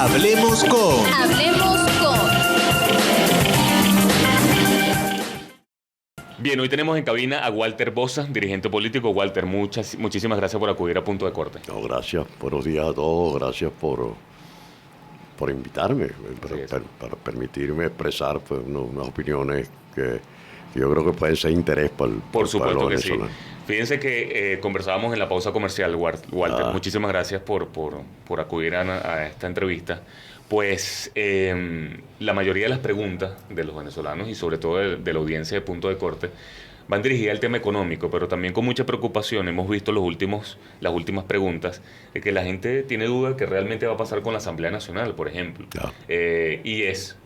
Hablemos con. Hablemos con. Bien, hoy tenemos en cabina a Walter Boza, dirigente político. Walter, muchísimas gracias por acudir a Punto de Corte. No, gracias. Buenos días a todos. Gracias por invitarme, para permitirme expresar pues, unas opiniones que yo creo que pueden ser de interés para el Por supuesto pueblo que sí. venezolano. Fíjense que conversábamos en la pausa comercial, Walter. Muchísimas gracias por acudir a esta entrevista. Pues la mayoría de las preguntas de los venezolanos y sobre todo de la audiencia de Punto de Corte van dirigidas al tema económico, pero también con mucha preocupación hemos visto las últimas preguntas de que la gente tiene duda de que realmente va a pasar con la Asamblea Nacional, por ejemplo. Y es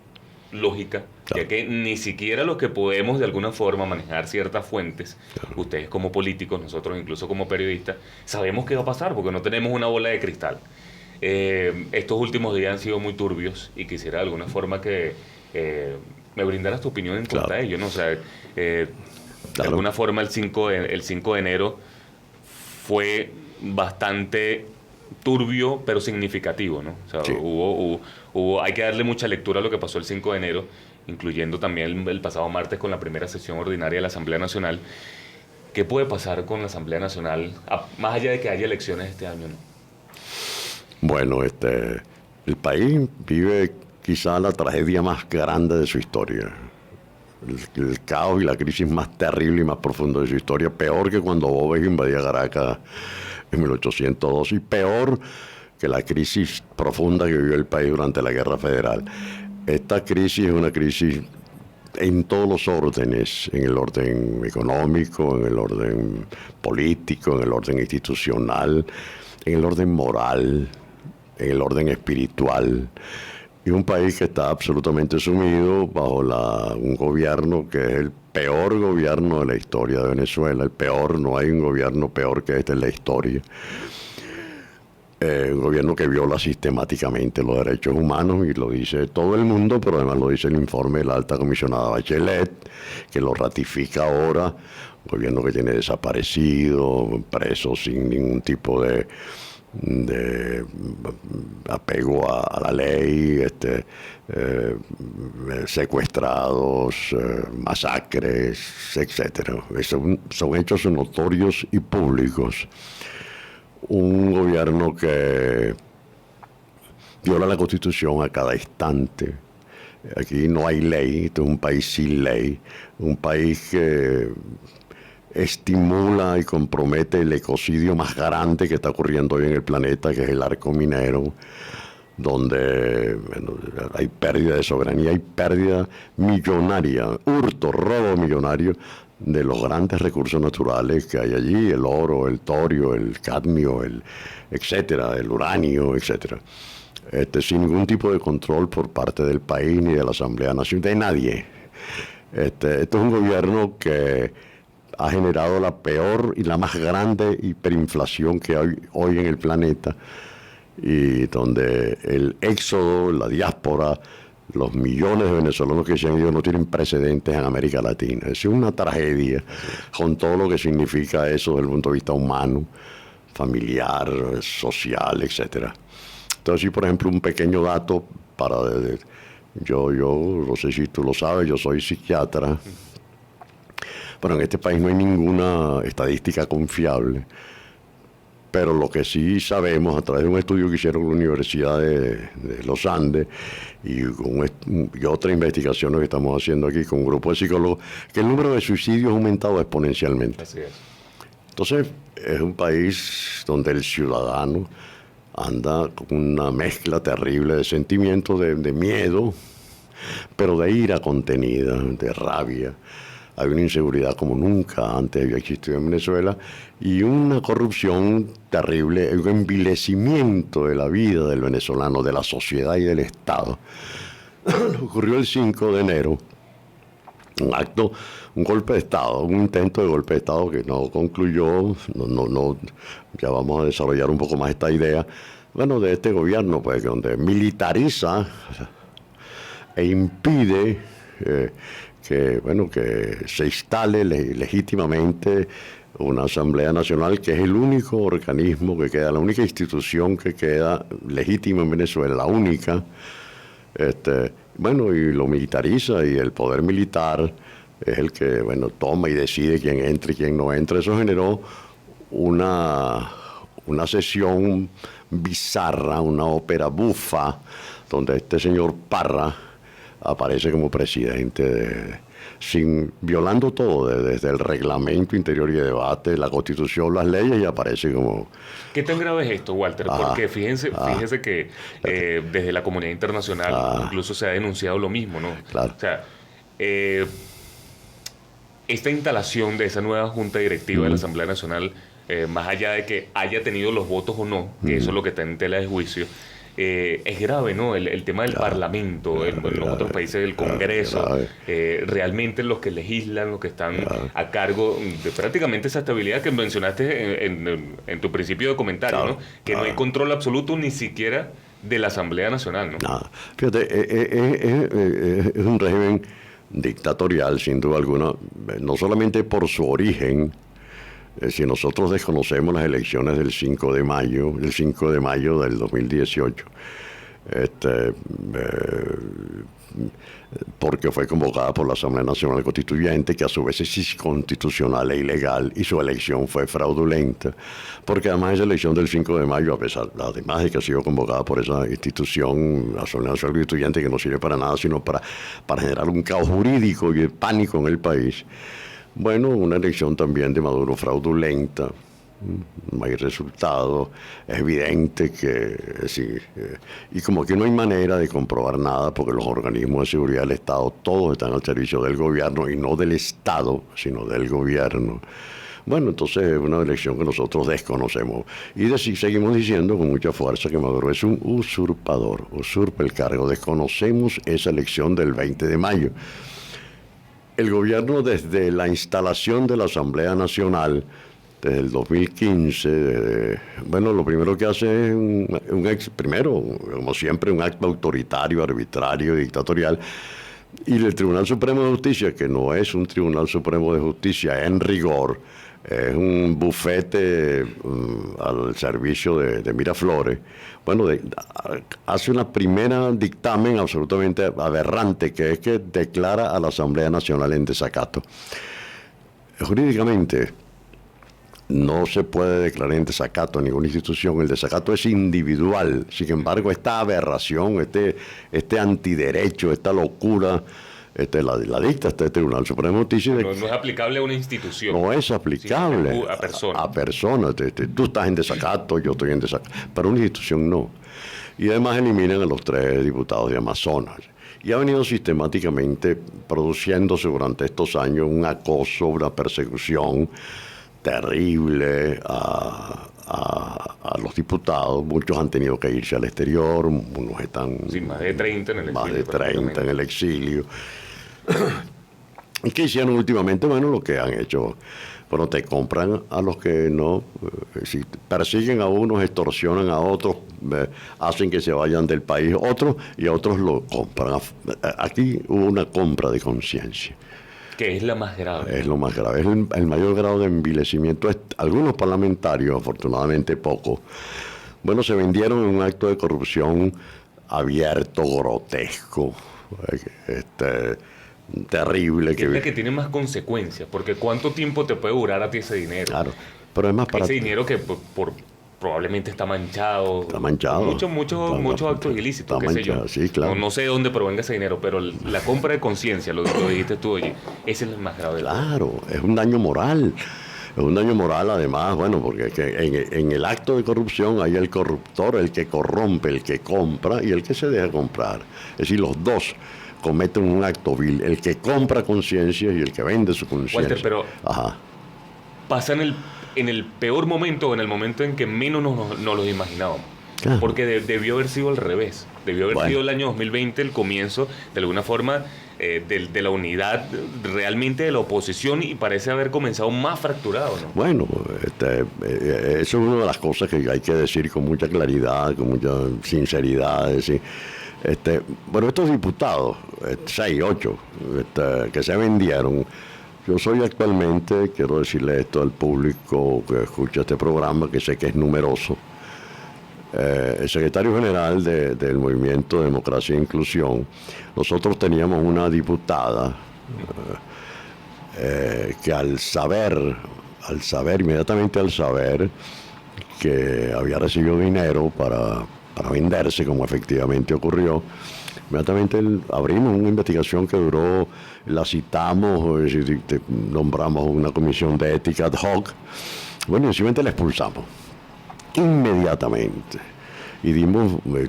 lógica, ya que ni siquiera los que podemos de alguna forma manejar ciertas fuentes, ustedes como políticos, nosotros incluso como periodistas, sabemos qué va a pasar porque no tenemos una bola de cristal. Estos últimos días han sido muy turbios y quisiera de alguna forma que me brindaras tu opinión en cuanto a ello, ¿no? O sea, de alguna forma el 5 de enero fue bastante turbio pero significativo, ¿no? O sea, sí. hay que darle mucha lectura a lo que pasó el 5 de enero, incluyendo también el pasado martes con la primera sesión ordinaria de la Asamblea Nacional. ¿Qué puede pasar con la Asamblea Nacional, más allá de que haya elecciones este año, ¿no? Bueno, el país vive quizá la tragedia más grande de su historia. El caos y la crisis más terrible y más profunda de su historia, peor que cuando Boves invadía Caracas en 1802 y peor que la crisis profunda que vivió el país durante la Guerra Federal. Esta crisis es una crisis en todos los órdenes, en el orden económico, en el orden político, en el orden institucional, en el orden moral, en el orden espiritual. Y un país que está absolutamente sumido bajo un gobierno que es el peor gobierno de la historia de Venezuela, el peor, no hay un gobierno peor que este en la historia. Un gobierno que viola sistemáticamente los derechos humanos, y lo dice todo el mundo, pero además lo dice el informe de la alta comisionada Bachelet, que lo ratifica ahora. Un gobierno que tiene desaparecidos, presos sin ningún tipo de apego a la ley, secuestrados, masacres, etcétera. Son hechos notorios y públicos. Un gobierno que viola la Constitución a cada instante. Aquí no hay ley, este es un país sin ley, un país que estimula y compromete el ecocidio más grande que está ocurriendo hoy en el planeta, que es el arco minero, donde hay pérdida de soberanía, hay pérdida millonaria, hurto, robo millonario de los grandes recursos naturales que hay allí, el oro, el torio, el cadmio, etcétera, el uranio, etcétera. Sin ningún tipo de control por parte del país ni de la Asamblea Nacional, de nadie. Esto es un gobierno que ha generado la peor y la más grande hiperinflación que hay hoy en el planeta, y donde el éxodo, la diáspora, los millones de venezolanos que se han ido no tienen precedentes en América Latina. Es una tragedia, con todo lo que significa eso desde el punto de vista humano, familiar, social, etcétera. Entonces, por ejemplo, un pequeño dato yo no sé si tú lo sabes, yo soy psiquiatra. Bueno, en este país no hay ninguna estadística confiable, pero lo que sí sabemos a través de un estudio que hicieron en la Universidad de los Andes y otras investigaciones que estamos haciendo aquí con un grupo de psicólogos, que el número de suicidios ha aumentado exponencialmente. Así es. Entonces, es un país donde el ciudadano anda con una mezcla terrible de sentimientos de miedo, pero de ira contenida, de rabia. Hay una inseguridad como nunca antes había existido en Venezuela, y una corrupción terrible, un envilecimiento de la vida del venezolano, de la sociedad y del Estado. Ocurrió el 5 de enero, un golpe de Estado, un intento de golpe de Estado que no concluyó, ya vamos a desarrollar un poco más esta idea, de este gobierno, pues, donde militariza e impide que se instale legítimamente una Asamblea Nacional que es el único organismo que queda, la única institución que queda legítima en Venezuela, la única. Bueno, y lo militariza, y el poder militar es el que, bueno, toma y decide quién entra y quién no entra. Eso generó una sesión bizarra, una ópera bufa, donde este señor Parra aparece como presidente, violando todo, desde el reglamento interior y de debate, la Constitución, las leyes, y aparece como... ¿Qué tan grave es esto, Walter? Porque fíjense que desde la comunidad internacional incluso se ha denunciado lo mismo, ¿no? Claro. O sea, esta instalación de esa nueva Junta Directiva de la Asamblea Nacional, más allá de que haya tenido los votos o no, que eso es lo que está en tela de juicio, es grave, ¿no? El tema del Parlamento, en los otros países del Congreso, realmente los que legislan, los que están a cargo de prácticamente esa estabilidad que mencionaste en tu principio de comentario, ¿no? Que no hay control absoluto ni siquiera de la Asamblea Nacional, ¿no? Fíjate, es un régimen dictatorial, sin duda alguna, no solamente por su origen. Si nosotros desconocemos las elecciones del 5 de mayo del 2018, porque fue convocada por la Asamblea Nacional Constituyente, que a su vez es inconstitucional e ilegal, y su elección fue fraudulenta, porque además esa elección del 5 de mayo, a pesar además de que ha sido convocada por esa institución, la Asamblea Nacional Constituyente, que no sirve para nada, sino para generar un caos jurídico y pánico en el país. Bueno, una elección también de Maduro fraudulenta, no hay resultado, es evidente que sí, y como que no hay manera de comprobar nada, porque los organismos de seguridad del Estado todos están al servicio del gobierno, y no del Estado, sino del gobierno. Bueno, entonces es una elección que nosotros desconocemos, y seguimos diciendo con mucha fuerza que Maduro es un usurpador, usurpa el cargo. Desconocemos esa elección del 20 de mayo. El gobierno, desde la instalación de la Asamblea Nacional, desde el 2015, bueno, lo primero que hace es primero, como siempre, un acto autoritario, arbitrario, dictatorial. Y el Tribunal Supremo de Justicia, que no es un Tribunal Supremo de Justicia en rigor, es un bufete al servicio de Miraflores. Bueno, hace una primera dictamen absolutamente aberrante, que es que declara a la Asamblea Nacional en desacato. Jurídicamente no se puede declarar en desacato a ninguna institución. El desacato es individual. Sin embargo, esta aberración, este antiderecho, esta locura, la dicta este Tribunal Supremo de Justicia. No es aplicable a una institución. No es aplicable a personas. A personas. Tú estás en desacato, yo estoy en desacato. Pero una institución no. Y además eliminan a los 3 diputados de Amazonas. Y ha venido sistemáticamente produciéndose durante estos años un acoso, una persecución terrible a los diputados. Muchos han tenido que irse al exterior, unos están... Sí, más de 30 en el exilio. Más de 30 en el exilio. ¿Y qué hicieron últimamente? Bueno, lo que han hecho, bueno, te compran a los que no, si persiguen a unos, extorsionan a otros, hacen que se vayan del país otros, y a otros lo compran. Aquí hubo una compra de conciencia. Que es la más grave. Es lo más grave, es el mayor grado de envilecimiento. Algunos parlamentarios, afortunadamente pocos, bueno, se vendieron en un acto de corrupción abierto, grotesco, terrible. Que es la que tiene más consecuencias, porque ¿cuánto tiempo te puede durar a ti ese dinero? Claro, pero es más para... Ese dinero que probablemente está manchado. Está manchado. Muchos actos ilícitos, qué sé yo. Sí, claro. No sé de dónde provenga ese dinero, pero la compra de conciencia, lo dijiste tú, oye, ese es el más grave. Claro, es un daño moral. Es un daño moral, además, bueno, porque en el acto de corrupción hay el corruptor, el que corrompe, el que compra y el que se deja comprar. Es decir, los dos cometen un acto vil, el que compra conciencia y el que vende su conciencia. Walter, pero pasa en el peor momento, o en el momento en que menos nos los imaginábamos. Claro. Porque debió haber sido al revés. Debió haber sido el año 2020 el comienzo, de alguna forma, de la unidad realmente de la oposición, y parece haber comenzado más fracturado, ¿no? Bueno, eso es una de las cosas que hay que decir con mucha claridad, con mucha sinceridad. Decir, bueno, estos diputados, 6, 8, que se vendieron, Yo soy actualmente, quiero decirle esto al público que escucha este programa, que sé que es numeroso, el secretario general del Movimiento Democracia e Inclusión. Nosotros teníamos una diputada que inmediatamente al saber que había recibido dinero para venderse, como efectivamente ocurrió, inmediatamente abrimos una investigación que duró, la citamos, nombramos una comisión de ética ad hoc, bueno, y simplemente la expulsamos, inmediatamente. Y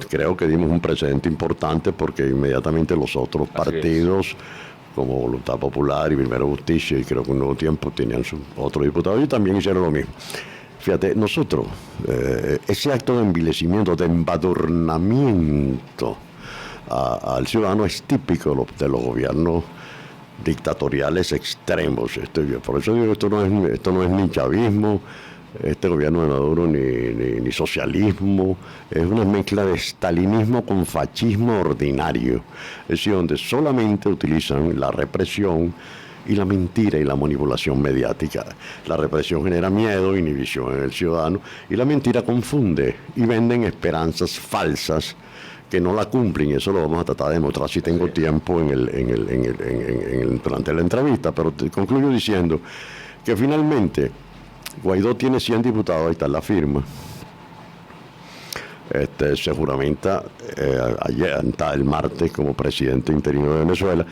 creo que dimos un precedente importante porque inmediatamente los otros partidos, como Voluntad Popular y Primera Justicia, y creo que un Nuevo Tiempo, tenían sus otros diputados y también hicieron lo mismo. Fíjate, nosotros, ese acto de envilecimiento, de embadurnamiento al ciudadano es típico de los gobiernos dictatoriales extremos. Por eso digo, esto no es ni chavismo, este gobierno de Maduro, ni socialismo, es una mezcla de stalinismo con fascismo ordinario, es decir, donde solamente utilizan la represión y la mentira y la manipulación mediática. La represión genera miedo, inhibición en el ciudadano, y la mentira confunde y venden esperanzas falsas que no la cumplen, y eso lo vamos a tratar de demostrar si tengo tiempo durante la entrevista, pero concluyo diciendo que finalmente Guaidó tiene 100 diputados, ahí está la firma. Se juramenta el martes como presidente interino de Venezuela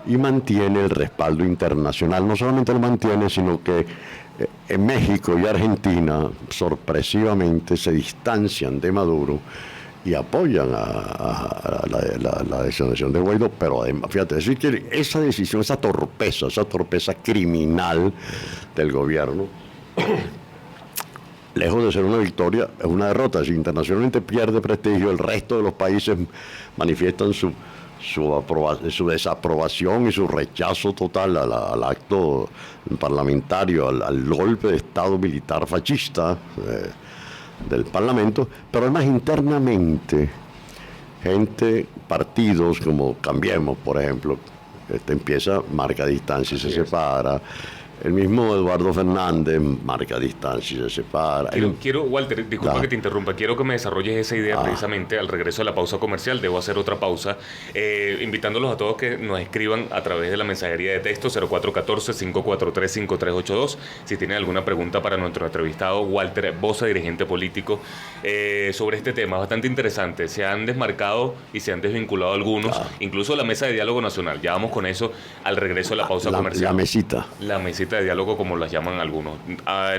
y mantiene el respaldo internacional. No solamente lo mantiene, sino que en México y Argentina sorpresivamente se distancian de Maduro y apoyan a la decisión de Guaidó, pero además, fíjate, decir que esa decisión, esa torpeza criminal del gobierno, lejos de ser una victoria, es una derrota. Si internacionalmente pierde prestigio, el resto de los países manifiestan su desaprobación y su rechazo total al acto parlamentario, al golpe de Estado militar fascista del Parlamento, pero además internamente, partidos como Cambiemos, por ejemplo, marca distancia y se separa. El mismo Eduardo Fernández marca distancia y se separa. Walter, disculpa que te interrumpa, quiero que me desarrolles esa idea precisamente al regreso de la pausa comercial. Debo hacer otra pausa, invitándolos a todos que nos escriban a través de la mensajería de texto 0414-543-5382 si tienen alguna pregunta para nuestro entrevistado Walter Boza, dirigente político, sobre este tema bastante interesante. Se han desmarcado y se han desvinculado algunos, incluso la mesa de diálogo nacional. Ya vamos con eso al regreso de la pausa comercial. La mesita de diálogo, como las llaman algunos.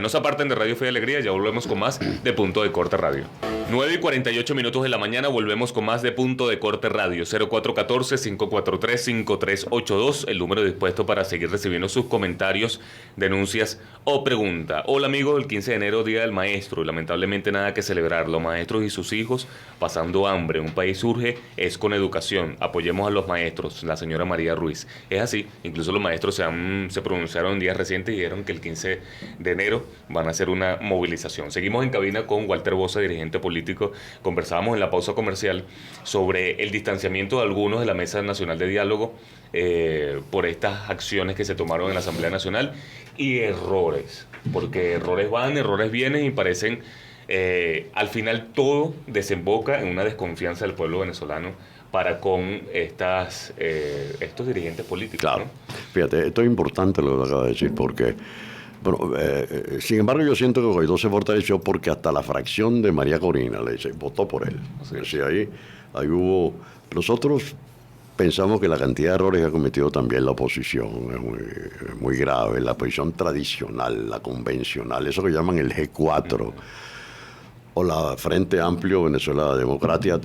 No se aparten de Radio Fe y Alegría, ya volvemos con más de Punto de Corte Radio. 9:48 de la mañana, volvemos con más de Punto de Corte Radio. 0414-543-5382, el número dispuesto para seguir recibiendo sus comentarios, denuncias o preguntas. Hola amigos, el 15 de enero, Día del Maestro, lamentablemente nada que celebrar. Los maestros y sus hijos pasando hambre. Un país surge es con educación. Apoyemos a los maestros, la señora María Ruiz. Es así, incluso los maestros se pronunciaron en días recientes y dijeron que el 15 de enero van a hacer una movilización. Seguimos en cabina con Walter Boza, dirigente político. Conversábamos en la pausa comercial sobre el distanciamiento de algunos de la Mesa Nacional de Diálogo por estas acciones que se tomaron en la Asamblea Nacional y errores, porque errores van, errores vienen y parecen, al final todo desemboca en una desconfianza del pueblo venezolano para con estos dirigentes políticos. Claro, ¿no? Fíjate, esto es importante lo que acaba de decir, porque, sin embargo, yo siento que Guaidó se fortaleció porque hasta la fracción de María Corina votó por él. Sí. Es decir, ahí hubo. Nosotros pensamos que la cantidad de errores que ha cometido también la oposición es muy grave, la oposición tradicional, la convencional, eso que llaman el G4, o la Frente Amplio Venezuela Democrática,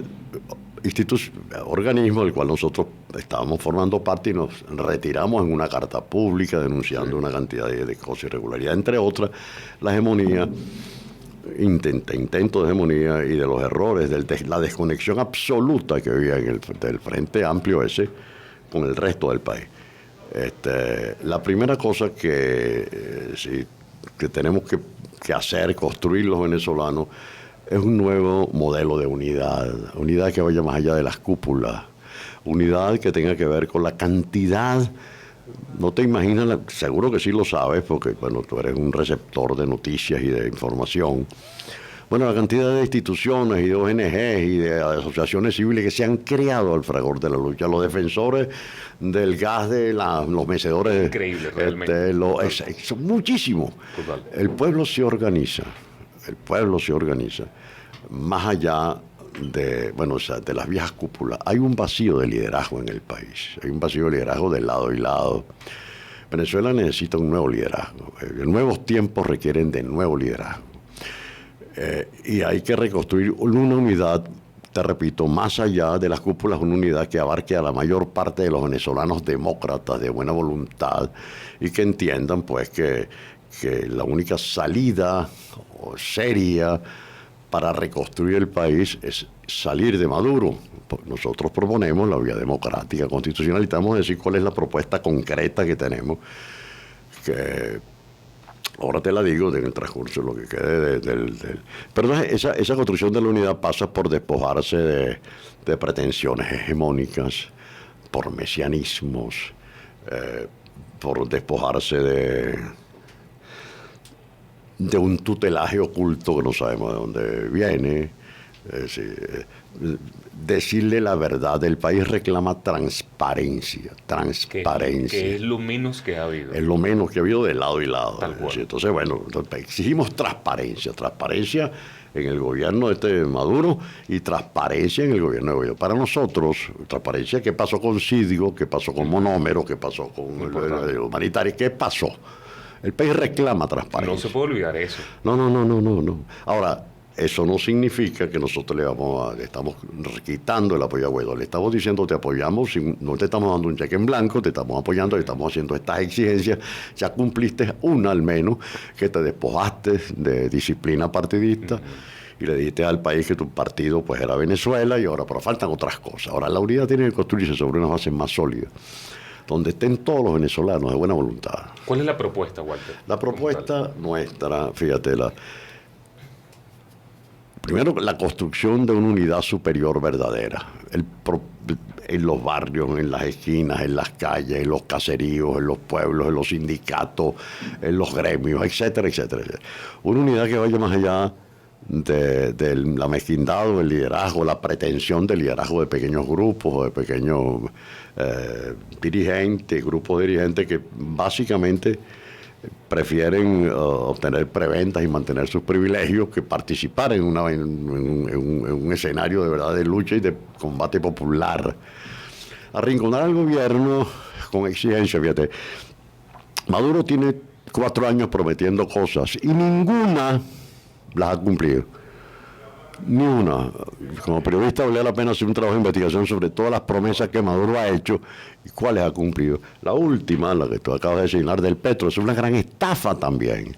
organismo del cual nosotros estábamos formando parte y nos retiramos en una carta pública denunciando una cantidad de cosas irregularidades, entre otras la hegemonía, intento de hegemonía y de los errores, la desconexión absoluta que había del Frente Amplio ese con el resto del país. La primera cosa que tenemos que hacer, construir los venezolanos, es un nuevo modelo de unidad que vaya más allá de las cúpulas, unidad que tenga que ver con la cantidad No te imaginas, seguro que sí lo sabes, porque bueno, tú eres un receptor de noticias y de información. Bueno, la cantidad de instituciones y de ONGs y de asociaciones civiles que se han creado al fragor de la lucha. Los defensores del gas de los mecedores. Increíble, realmente. Son muchísimos. Total. El pueblo se organiza. El pueblo se organiza. Más allá de, bueno, o sea, de las viejas cúpulas. Hay un vacío de liderazgo en el país. Hay un vacío de liderazgo de lado y lado. Venezuela necesita un nuevo liderazgo. Nuevos tiempos requieren de nuevo liderazgo. Y hay que reconstruir una unidad, te repito, más allá de las cúpulas, una unidad que abarque a la mayor parte de los venezolanos demócratas de buena voluntad y que entiendan pues que la única salida seria para reconstruir el país es salir de Maduro. Nosotros proponemos la vía democrática constitucional y estamos a decir cuál es la propuesta concreta que tenemos, que ahora te la digo en el transcurso, lo que quede Pero esa construcción de la unidad pasa por despojarse de pretensiones hegemónicas, por mesianismos, por despojarse de un tutelaje oculto que no sabemos de dónde viene. Decirle la verdad, el país reclama transparencia. Que es lo menos que ha habido. Es lo menos que ha habido de lado y lado. Tal cual. Entonces, bueno, exigimos transparencia en el gobierno de Maduro y transparencia en el gobierno de Guaidó. Para nosotros, transparencia, ¿qué pasó con Cídigo? ¿Qué pasó con Monómero? ¿Qué pasó con el humanitario? ¿Qué pasó? El país reclama transparencia. No se puede olvidar eso. No. Ahora, eso no significa que nosotros le estamos quitando el apoyo a Guaidó. Le estamos diciendo, te apoyamos, no te estamos dando un cheque en blanco, te estamos apoyando, le estamos haciendo estas exigencias. Ya cumpliste una al menos, que te despojaste de disciplina partidista y le dijiste al país que tu partido pues era Venezuela y ahora, pero faltan otras cosas. Ahora, la unidad tiene que construirse sobre una base más sólida, donde estén todos los venezolanos de buena voluntad. ¿Cuál es la propuesta, Walter? La propuesta nuestra, fíjate, primero, la construcción de una unidad superior verdadera. En los barrios, en las esquinas, en las calles, en los caseríos, en los pueblos, en los sindicatos, en los gremios, etcétera, etcétera, etcétera. Una unidad que vaya más allá de la mezquindad o el liderazgo, la pretensión de liderazgo de pequeños grupos o de pequeños grupos dirigentes que básicamente prefieren obtener preventas y mantener sus privilegios que participar en un escenario de verdad de lucha y de combate popular. Arrinconar al gobierno con exigencia, fíjate. Maduro tiene 4 años prometiendo cosas y ninguna las ha cumplido. Ni una. Como periodista valía la pena hacer un trabajo de investigación sobre todas las promesas que Maduro ha hecho y cuáles ha cumplido. La última, la que tú acabas de señalar del petro, es una gran estafa también.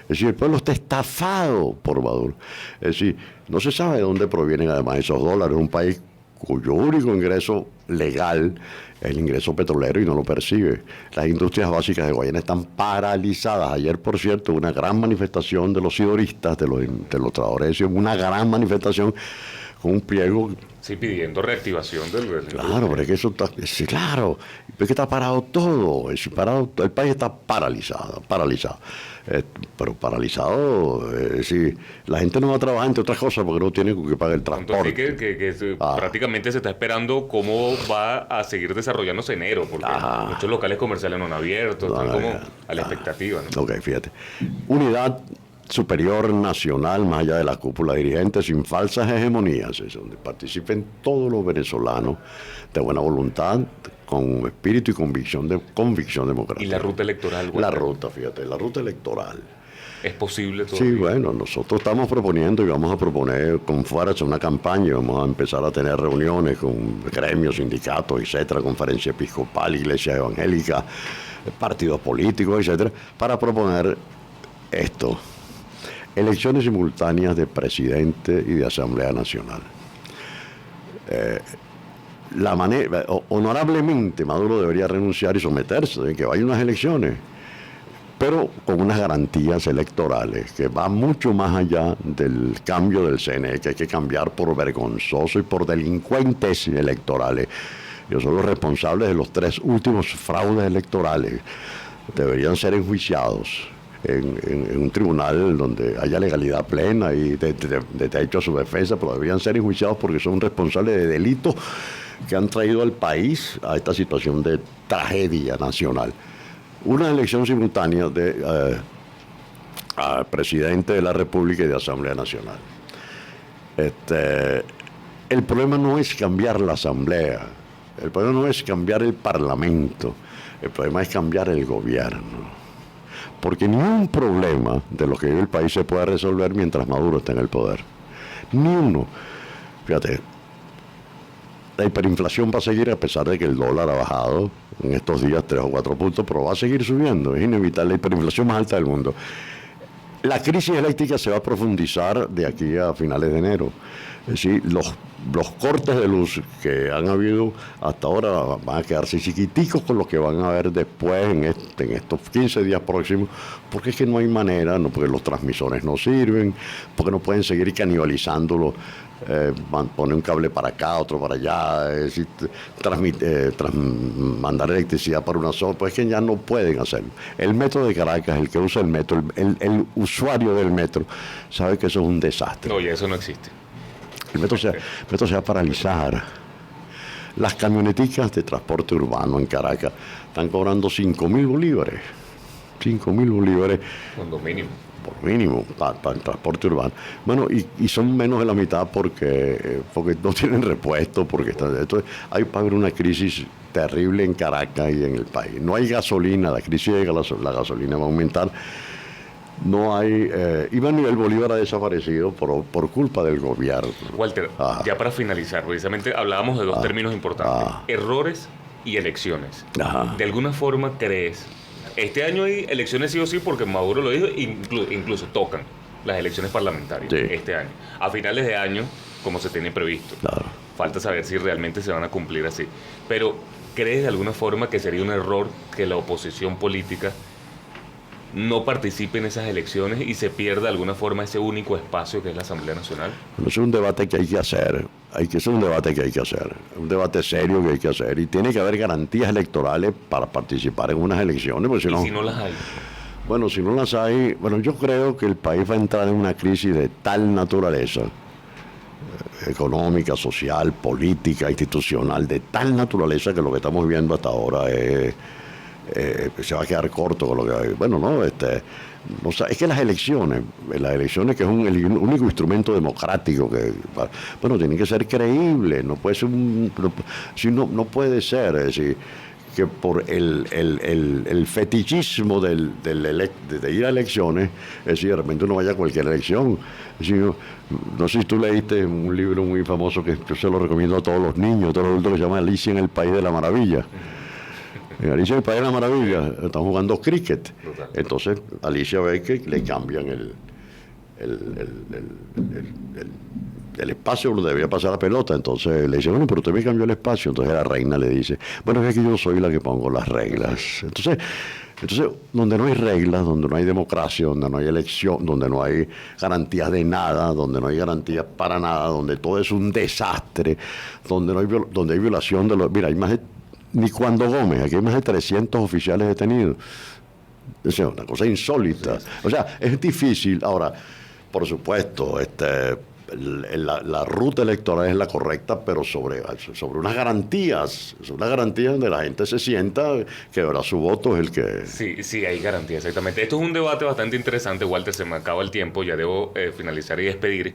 Es decir, el pueblo está estafado por Maduro. Es decir, no se sabe de dónde provienen además esos dólares. Un país cuyo único ingreso legal es el ingreso petrolero y no lo percibe. Las industrias básicas de Guayana están paralizadas. Ayer, por cierto, una gran manifestación de los sidoristas, de los trabajadores, una gran manifestación con un pliego. Sí, pidiendo reactivación del Claro, pero es que eso está. Sí, claro, es que está parado todo. El país está paralizado. Pero paralizado, es decir, la gente no va a trabajar entre otras cosas porque no tiene que pagar el transporte. Que prácticamente se está esperando cómo va a seguir desarrollándose enero, porque muchos locales comerciales no han abierto, están como a la expectativa, ¿no? Ok, fíjate. Unidad superior nacional, más allá de la cúpula dirigente, sin falsas hegemonías, es donde participen todos los venezolanos de buena voluntad, con espíritu y convicción democrática. ¿Y la ruta electoral? La ruta electoral. ¿Es posible todavía? Sí, bueno, nosotros estamos proponiendo y vamos a proponer con fuerza una campaña, vamos a empezar a tener reuniones con gremios, sindicatos, etcétera, conferencia episcopal, iglesia evangélica, partidos políticos, etcétera, para proponer esto: elecciones simultáneas de presidente y de Asamblea Nacional. Honorablemente Maduro debería renunciar y someterse de que vaya unas elecciones, pero con unas garantías electorales que van mucho más allá del cambio del CNE, que hay que cambiar por vergonzoso y por delincuentes electorales. Ellos son los responsables de los 3 últimos fraudes electorales. Deberían ser enjuiciados en un tribunal donde haya legalidad plena y de hecho a su defensa, pero deberían ser enjuiciados porque son responsables de delitos que han traído al país a esta situación de tragedia nacional. Una elección simultánea de presidente de la República y de Asamblea Nacional. El problema no es cambiar la Asamblea, el problema no es cambiar el Parlamento, el problema es cambiar el gobierno. Porque ni un problema de lo que vive el país se puede resolver mientras Maduro está en el poder. Ni uno. Fíjate, la hiperinflación va a seguir a pesar de que el dólar ha bajado en estos días 3 o 4 puntos, pero va a seguir subiendo. Es inevitable, la hiperinflación más alta del mundo. La crisis eléctrica se va a profundizar de aquí a finales de enero. Es decir, los cortes de luz que han habido hasta ahora van a quedarse chiquiticos con lo que van a haber después en estos 15 días próximos, porque es que no hay manera, no, porque los transmisores no sirven, porque no pueden seguir canibalizándolo, poner un cable para acá, otro para allá, es decir, mandar electricidad para una zona, pues es que ya no pueden hacerlo. El metro de Caracas, el que usa el metro, el usuario del metro, sabe que eso es un desastre. No, y eso no existe. El metro se va a paralizar. Las camioneticas de transporte urbano en Caracas están cobrando 5.000 bolívares. 5.000 bolívares. Cuando mínimo. Por mínimo, para el transporte urbano. Bueno, y son menos de la mitad porque no tienen repuesto, porque entonces va a haber una crisis terrible en Caracas y en el país. No hay gasolina, la crisis de la gasolina va a aumentar. No hay... y el Bolívar ha desaparecido por culpa del gobierno. Walter, ya para finalizar, precisamente hablábamos de 2 términos importantes. Errores y elecciones. ¿De alguna forma crees? Este año hay elecciones sí o sí porque Maduro lo dijo, incluso tocan las elecciones parlamentarias este año. A finales de año, como se tiene previsto. Claro. Falta saber si realmente se van a cumplir así. Pero, ¿crees de alguna forma que sería un error que la oposición política no participe en esas elecciones y se pierda de alguna forma ese único espacio que es la Asamblea Nacional? Bueno, es un debate que hay que hacer. Es un debate que hay que hacer. Un debate serio que hay que hacer. Y tiene que haber garantías electorales para participar en unas elecciones. Porque ¿Y si no las hay? Bueno, si no las hay... Bueno, yo creo que el país va a entrar en una crisis de tal naturaleza, económica, social, política, institucional, de tal naturaleza que lo que estamos viendo hasta ahora se va a quedar corto con lo que hay. Bueno, no, es que las elecciones que es el único instrumento democrático tienen que ser creíbles, no puede ser no puede ser, es decir, que por el fetichismo de ir a elecciones, es decir, de repente uno vaya a cualquier elección. Es decir, no sé si tú leíste un libro muy famoso que yo se lo recomiendo a todos los niños, a todos los adultos, que se llama Alicia en el País de la Maravilla. En Alicia en el País de la Maravilla están jugando cricket. Entonces Alicia ve que le cambian el espacio donde debía pasar la pelota. Entonces le dice, bueno, pero usted me cambió el espacio. Entonces la reina le dice, bueno, es que yo soy la que pongo las reglas. Entonces, donde no hay reglas, donde no hay democracia, donde no hay elección, donde no hay garantías de nada, donde no hay garantías para nada, donde todo es un desastre, donde hay violación de los... Mira, hay más de... Ni cuando Gómez, aquí hay más de 300 oficiales detenidos. Es una cosa insólita. O sea, es difícil. Ahora, por supuesto, la ruta electoral es la correcta, pero sobre unas garantías donde la gente se sienta que ahora su voto es el que... Sí, hay garantías, exactamente. Esto es un debate bastante interesante, Walter, se me acaba el tiempo, ya debo finalizar y despedir.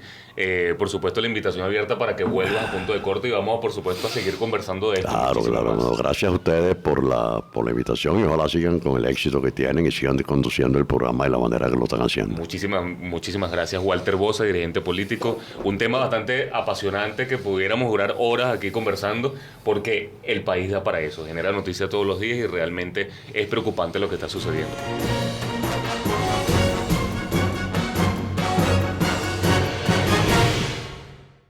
Por supuesto, la invitación abierta para que vuelvas a Punto de Corte y vamos, por supuesto, a seguir conversando de esto. Claro. No, gracias a ustedes por la invitación y ojalá sigan con el éxito que tienen y sigan conduciendo el programa de la manera que lo están haciendo. Muchísimas gracias, Walter Boza, dirigente político. Un tema bastante apasionante que pudiéramos durar horas aquí conversando porque el país da para eso, genera noticias todos los días y realmente es preocupante lo que está sucediendo.